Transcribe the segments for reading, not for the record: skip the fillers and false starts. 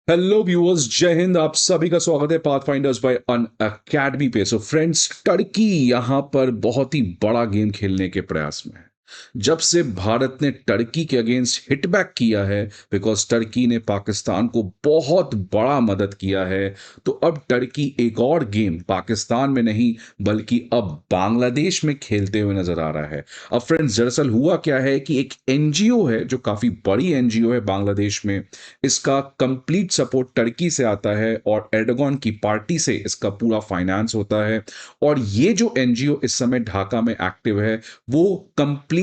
Hello viewers, जय हिंद। आप सभी का स्वागत है पाथफाइंडर्स बाय अन अकेडमी पे। सो फ्रेंड्स, टर्की यहां पर बहुत ही बड़ा गेम खेलने के प्रयास में है। जब से भारत ने टर्की के अगेंस्ट हिटबैक किया है, बिकॉज टर्की ने पाकिस्तान को बहुत बड़ा मदद किया है, तो अब टर्की एक और गेम पाकिस्तान में नहीं बल्कि अब बांग्लादेश में खेलते हुए नजर आ रहा है। अब फ्रेंड्स, दरअसल हुआ क्या है कि एक एनजीओ है जो काफी बड़ी एनजीओ है बांग्लादेश में। इसका कंप्लीट सपोर्ट टर्की से आता है और एर्डोगन की पार्टी से इसका पूरा फाइनेंस होता है। और ये जो एनजीओ इस समय ढाका में एक्टिव है, वो कंप्लीटली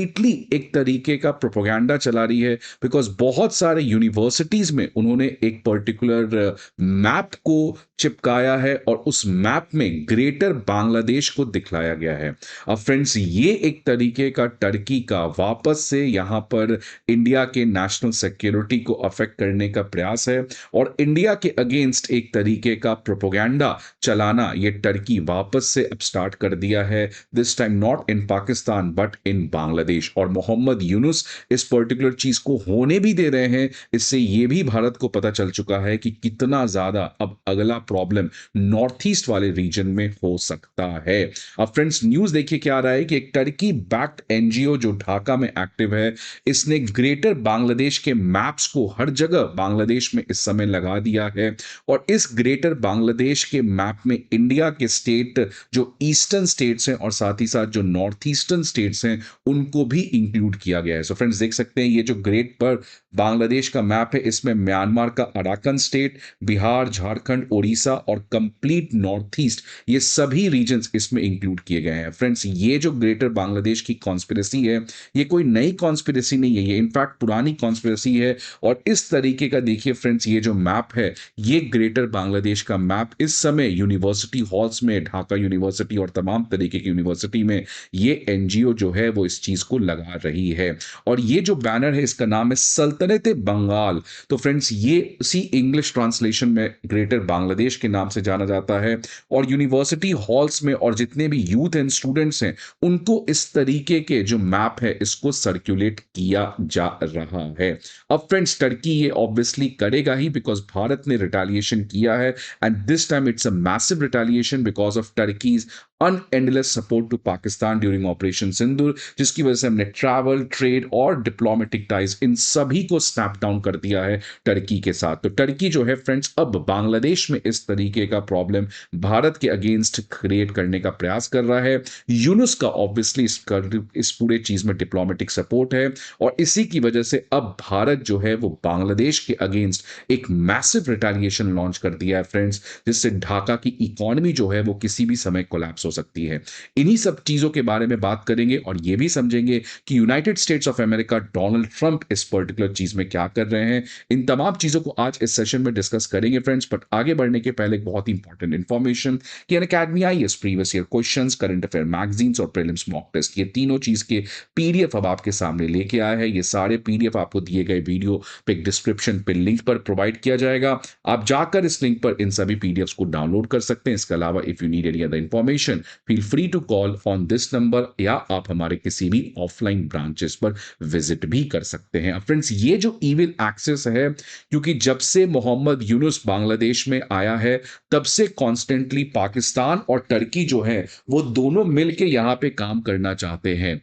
एक तरीके का प्रोपोगंडा चला रही है। बिकॉज बहुत सारे यूनिवर्सिटीज में उन्होंने एक पर्टिकुलर मैप को चिपकाया है और उस मैप में ग्रेटर बांग्लादेश को दिखलाया गया है। अब फ्रेंड्स, ये एक तरीके का टर्की का वापस से यहां पर इंडिया के नेशनल सिक्योरिटी को अफेक्ट करने का प्रयास है और इंडिया के अगेंस्ट एक तरीके का प्रोपोगंडा चलाना ये टर्की वापस से अब स्टार्ट कर दिया है। This time not in Pakistan but in Bangladesh. और मोहम्मद यूनुस इस पर्टिकुलर चीज को होने भी दे रहे हैं। इससे ये भी भारत को पता चल चुका है कि कितना ज्यादा अब अगला प्रॉब्लम नॉर्थ ईस्ट वाले रीजन में हो सकता है। अब फ्रेंड्स, न्यूज देखिए क्या आ रहा है कि एक टर्की बैक्ड एनजीओ जो ढाका में एक्टिव है, इसने ग्रेटर बांग्लादेश के मैप्स को हर जगह बांग्लादेश में इस समय लगा दिया है। और इस ग्रेटर बांग्लादेश के मैप में इंडिया के स्टेट जो ईस्टर्न स्टेट्स हैं और साथ ही साथ जो नॉर्थ ईस्टर्न स्टेट्स हैं, उनको भी इंक्लूड किया गया है। सो फ्रेंड्स, देख सकते हैं ये जो ग्रेट पर बांग्लादेश का मैप है, इसमें म्यांमार का अराकन स्टेट, बिहार, झारखंड, उड़ीसा और कंप्लीट नॉर्थ ईस्ट, ये सभी रीजन्स इसमें इंक्लूड किए गए हैं। फ्रेंड्स, ये जो ग्रेटर बांग्लादेश की कॉन्स्पिरेसी है, ये कोई नई कॉन्स्पिरेसी नहीं है, ये इनफैक्ट पुरानी कॉन्स्पिरेसी है। और इस तरीके का देखिए फ्रेंड्स, ये जो मैप है, ये ग्रेटर बांग्लादेश का मैप इस समय यूनिवर्सिटी हॉल्स में, ढाका यूनिवर्सिटी और तमाम तरीके की यूनिवर्सिटी में ये एनजीओ जो है वो इस चीज को लगा रही है। और ये जो बैनर है, इसका नाम है सल्तनत बंगाल। तो फ्रेंड्स, ये उसी इंग्लिश ट्रांसलेशन में ग्रेटर बांग्लादेश के नाम से जाना जाता है। और यूनिवर्सिटी हॉल्स में और जितने भी यूथ एंड स्टूडेंट्स हैं, उनको इस तरीके के जो मैप है इसको सर्कुलेट किया जा रहा है। अब फ्रेंड्स, टर्की ये ऑब्वियसली करेगा ही, बिकॉज भारत ने रिटालिएशन किया है। And this time it's a massive retaliation because of Turkey's unendless support to Pakistan during operation Sindoor, जिसकी वजह से हमने ट्रैवल, ट्रेड और डिप्लोमेटिक टाइज इन सभी को स्नैप डाउन कर दिया है टर्की के साथ। तो टर्की जो है फ्रेंड्स, अब बांग्लादेश में इस तरीके का प्रॉब्लम भारत के अगेंस्ट क्रिएट करने का प्रयास कर रहा है। यूनुस का ऑब्वियसली इस पूरे चीज में डिप्लोमेटिक सपोर्ट है और इसी की वजह से अब भारत जो है वो बांग्लादेश के अगेंस्ट एक मैसिव रिटालिएशन लॉन्च कर दिया है फ्रेंड्स, जिससे ढाका की इकोनॉमी जो है वो किसी भी समय कोलैप्स हो सकती है। इन्हीं सब चीजों के बारे में बात करेंगे और ये भी समझेंगे कि United states of America, Donald Trump इस पर्टिकुलर चीज में क्या कर रहे हैं। इन तमाम चीजों को आज इस सेशन में डिस्कस करेंगे फ्रेंड्स। बट आगे बढ़ने के पहले एक बहुत ही इंपॉर्टेंट इंफॉर्मेशन कि Unacademy IAS previous year questions, current affair magazines और प्रीलिम्स मॉक टेस्ट, ये तीनों चीज के पीडीएफ अब आपके सामने लेके आया है। ये सारे पीडीएफ आपको दिए गए वीडियो पे डिस्क्रिप्शन पे लिंक पर प्रोवाइड किया जाएगा। आप जाकर इस लिंक पर इन सभी पीडीएफ्स को डाउनलोड कर सकते हैं। इसके अलावा if you need any other information, feel free to call on this number, या आप हमारे किसी भी ऑफलाइन ब्रांचेस पर विजिट भी कर सकते हैं। फ्रेंड्स, ये जो ईविल एक्सेस है, क्योंकि जब से मोहम्मद यूनुस बांग्लादेश में आया है, तब से कॉन्स्टेंटली पाकिस्तान और टर्की जो है वो दोनों मिलके यहां पे काम करना चाहते हैं।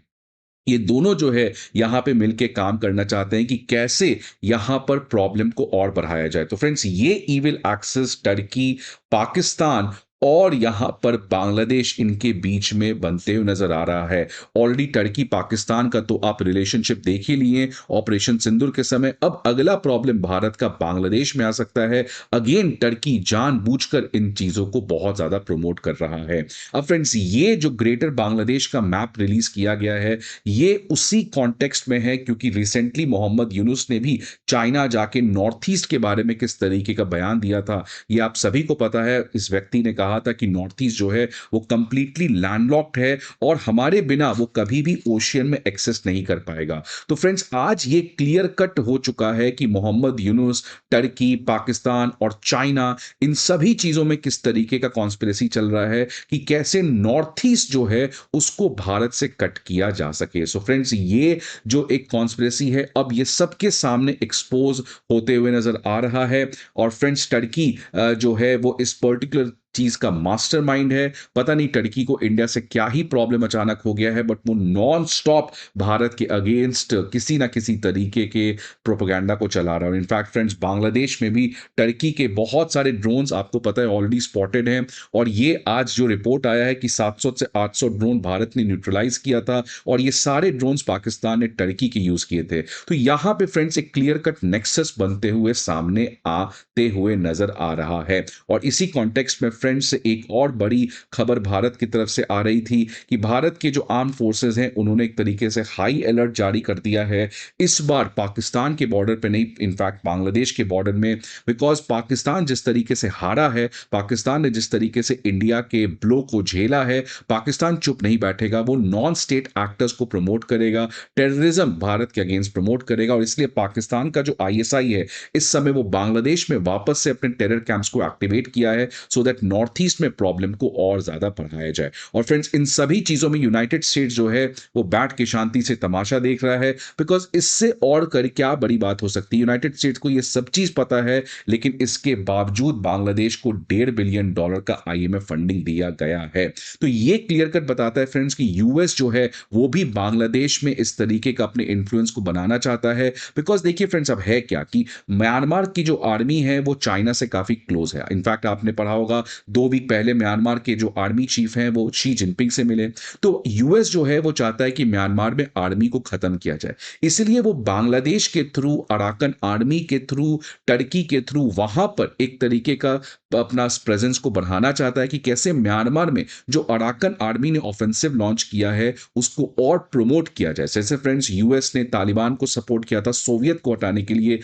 ये दोनों जो है यहां पे मिलके काम करना चाहते हैं कि कैसे यहां पर प्रॉब्लम को और बढ़ाया जाए। तो फ्रेंड्स, ये इविल एक्सेस टर्की, पाकिस्तान और यहां पर बांग्लादेश, इनके बीच में बनते हुए नजर आ रहा है। ऑलरेडी टर्की पाकिस्तान का तो आप रिलेशनशिप देख ही लिए ऑपरेशन सिंदूर के समय। अब अगला प्रॉब्लम भारत का बांग्लादेश में आ सकता है। अगेन टर्की जानबूझकर इन चीजों को बहुत ज्यादा प्रमोट कर रहा है। अब फ्रेंड्स, ये जो ग्रेटर बांग्लादेश का मैप रिलीज किया गया है, ये उसी कॉन्टेक्स्ट में है क्योंकि रिसेंटली मोहम्मद यूनुस ने भी चाइना जाके नॉर्थ ईस्ट के बारे में किस तरीके का बयान दिया था, ये आप सभी को पता है। इस व्यक्ति ने कहा कहा था कि नॉर्थ ईस्ट जो है वो कंप्लीटली लैंडलॉक्ड है और हमारे बिना वो कभी भी ओशियन में एक्सेस नहीं कर पाएगा। तो फ्रेंड्स आज ये क्लियर कट हो चुका है कि मोहम्मद यूनुस, टर्की, पाकिस्तान और चाइना, इन सभी चीजों में किस तरीके का कॉन्स्पिरेसी चल रहा है कि कैसे नॉर्थ ईस्ट जो है उसको भारत से कट किया जा सके। सो फ्रेंड्स ये जो एक कॉन्स्पिरेसी है अब ये सबके सामने एक्सपोज होते हुए नजर आ रहा है। और फ्रेंड्स टर्की जो है वो इस पर्टिकुलर चीज का मास्टरमाइंड है। पता नहीं टर्की को इंडिया से क्या ही प्रॉब्लम अचानक हो गया है, बट वो नॉन स्टॉप भारत के अगेंस्ट किसी ना किसी तरीके के प्रोपेगेंडा को चला रहा है। इनफैक्ट फ्रेंड्स बांग्लादेश में भी टर्की के बहुत सारे ड्रोन्स आपको पता है ऑलरेडी स्पॉटेड हैं, और ये आज जो रिपोर्ट आया है कि 700 से 800 ड्रोन भारत ने न्यूट्रलाइज किया था और ये सारे ड्रोन्स पाकिस्तान ने टर्की के यूज किए थे। तो यहां पे फ्रेंड्स एक क्लियर कट नेक्सस बनते हुए सामने आते हुए नजर आ रहा है। और इसी कॉन्टेक्स्ट में फ्रेंड्स एक और बड़ी खबर भारत की तरफ से आ रही थी कि भारत के जो आर्म फोर्सेस हैं उन्होंने एक तरीके से हाई अलर्ट जारी कर दिया है, इस बार पाकिस्तान के बॉर्डर पे नहीं, इनफैक्ट बांग्लादेश के बॉर्डर में। बिकॉज पाकिस्तान जिस तरीके से हारा है, पाकिस्तान ने जिस तरीके से इंडिया के ब्लो को झेला है, पाकिस्तान चुप नहीं बैठेगा, वो नॉन स्टेट एक्टर्स को प्रमोट करेगा, टेररिज्म भारत के अगेंस्ट प्रमोट करेगा। और इसलिए पाकिस्तान का जो आईएसआई है इस समय वो बांग्लादेश में वापस से अपने टेरर कैंप्स को एक्टिवेट किया है सो दैट नॉर्थ ईस्ट में प्रॉब्लम को और ज्यादा बढ़ाया जाए। और फ्रेंड्स इन सभी चीजों में यूनाइटेड स्टेट्स जो है वो बैठ के शांति से तमाशा देख रहा है, बिकॉज इससे और कर क्या बड़ी बात हो सकती है। यूनाइटेड स्टेट्स को ये सब चीज पता है, लेकिन इसके बावजूद बांग्लादेश को $1.5 बिलियन का आईएमएफ फंडिंग दिया गया है। तो ये क्लियर कट बताता है फ्रेंड्स कि यूएस जो है वो भी बांग्लादेश में इस तरीके का अपने इन्फ्लुएंस को बनाना चाहता है। बिकॉज देखिए फ्रेंड्स अब है क्या कि म्यांमार की जो आर्मी है वो चाइना से काफी क्लोज है। इनफैक्ट आपने पढ़ा होगा 2 वीक पहले म्यांमार के जो आर्मी चीफ हैं वो शी जिनपिंग से मिले। तो यूएस जो है वो चाहता है कि म्यांमार में आर्मी को खत्म किया जाए, इसलिए वो बांग्लादेश के थ्रू, अराकन आर्मी के थ्रू, टर्की के थ्रू वहां पर एक तरीके का अपना प्रेजेंस को बढ़ाना चाहता है कि कैसे म्यांमार में जो अराकन आर्मी ने ऑफेंसिव लॉन्च किया है उसको और प्रमोट किया जाए। जैसे फ्रेंड्स यूएस ने तालिबान को सपोर्ट किया था सोवियत को हटाने के लिए,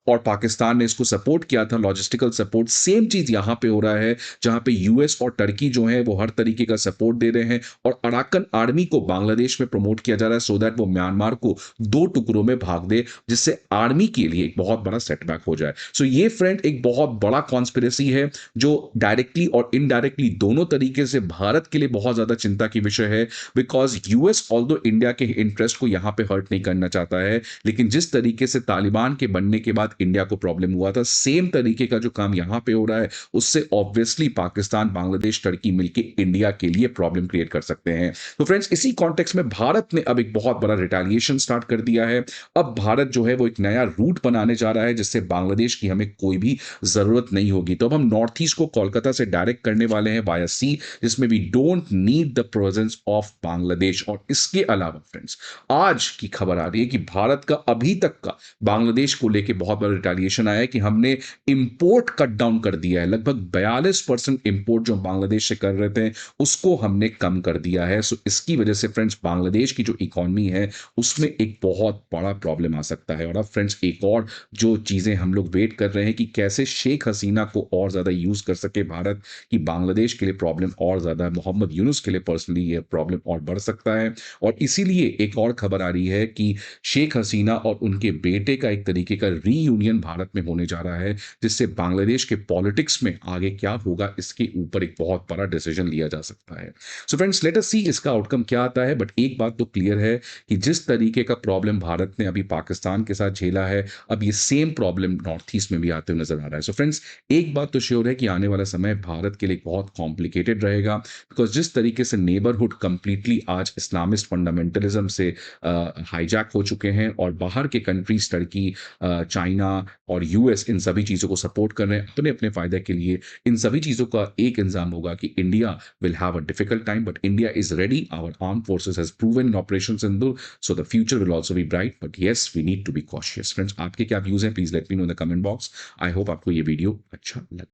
और पाकिस्तान ने इसको सपोर्ट किया था, लॉजिस्टिकल सपोर्ट। सेम चीज यहां पे हो रहा है जहां पे यूएस और टर्की जो है वो हर तरीके का सपोर्ट दे रहे हैं और अराकन आर्मी को बांग्लादेश में प्रमोट किया जा रहा है सो दैट वो म्यांमार को 2 टुकड़ों में भाग दे, जिससे आर्मी के लिए एक बहुत बड़ा सेटबैक हो जाए। सो ये फ्रेंड एक बहुत बड़ा कॉन्स्पिरेसी है जो डायरेक्टली और इनडायरेक्टली दोनों तरीके से भारत के लिए बहुत ज्यादा चिंता की विषय है। बिकॉज यूएस ऑल्दो इंडिया के इंटरेस्ट को यहां पे हर्ट नहीं करना चाहता है, लेकिन जिस तरीके से तालिबान के बनने के बाद इंडिया को प्रॉब्लम हुआ था, सेम तरीके का जो काम यहां पे हो रहा है उससे ऑब्वियसली पाकिस्तान, बांग्लादेश, टर्की मिलके इंडिया के लिए प्रॉब्लम क्रिएट कर सकते हैं। तो फ्रेंड्स इसी कॉन्टेक्स्ट में भारत ने अब एक बहुत बड़ा रिटेलिएशन स्टार्ट कर दिया है। अब भारत जो है वो एक नया रूट बनाने जा रहा है जिससे बांग्लादेश की हमें कोई भी जरूरत नहीं होगी। तो अब हम नॉर्थ ईस्ट को कोलकाता से डायरेक्ट करने वाले हैं वाया सी, जिसमें we don't need the presence of Bangladesh. और इसके अलावा फ्रेंड्स आज की खबर आ रही है कि भारत का अभी तक का बांग्लादेश को लेकर बहुत बड़ा रिटेलिएशन आया है कि हमने इंपोर्ट कट डाउन कर दिया है। लगभग 42% इंपोर्ट जो बांग्लादेश से कर रहे थे उसको हमने कम कर दिया है। सो इसकी वजह से फ्रेंड्स बांग्लादेश की जो इकोनॉमी है उसमें एक बहुत बड़ा प्रॉब्लम आ सकता है। और अब फ्रेंड्स एक और जो चीजें हम लोग वेट कर रहे हैं कि कैसे शेख हसीना को और ज्यादा यूज कर सके भारत, कि बांग्लादेश के लिए प्रॉब्लम और ज्यादा, मोहम्मद यूनुस के लिए पर्सनली यह प्रॉब्लम और बढ़ सकता है। और इसीलिए एक और खबर आ रही है कि शेख हसीना और उनके बेटे का एक तरीके का रीयूनियन भारत में होने जा रहा है, जिससे बांग्लादेश के पॉलिटिक्स में आगे क्या होगा इसके ऊपर एक बहुत बड़ा डिसीजन लिया जा सकता है। सो फ्रेंड्स लेट अस सी इसका आउटकम क्या आता है। बट एक बात तो क्लियर है कि जिस तरीके का प्रॉब्लम भारत ने अभी पाकिस्तान के साथ झेला है, अब ये सेम प्रॉब्लम नॉर्थ ईस्ट में भी आते हुए नजर आ रहा है। सो फ्रेंड्स एक बात तो श्योर है कि आने वाला समय भारत के लिए बहुत कॉम्प्लिकेटेड रहेगा, बिकॉज जिस तरीके से नेबरहुड कंप्लीटली आज इस्लामिस्ट फंडामेंटलिज्म से हाईजैक हो चुके हैं और बाहर के कंट्रीज टर्की, चाइना और यूएस इन सभी चीजों को सपोर्ट कर रहे हैं अपने अपने फायदे के लिए, इन सभी चीजों का एक इंजाम होगा कि India will have a difficult time, but India is ready. Our arm forces has proven in operation Sindoor, so the future will also be bright, but yes we need to be cautious. Friends आपके क्या views हैं, please let me know in the comment box. I hope आपको ये video अच्छा लगा।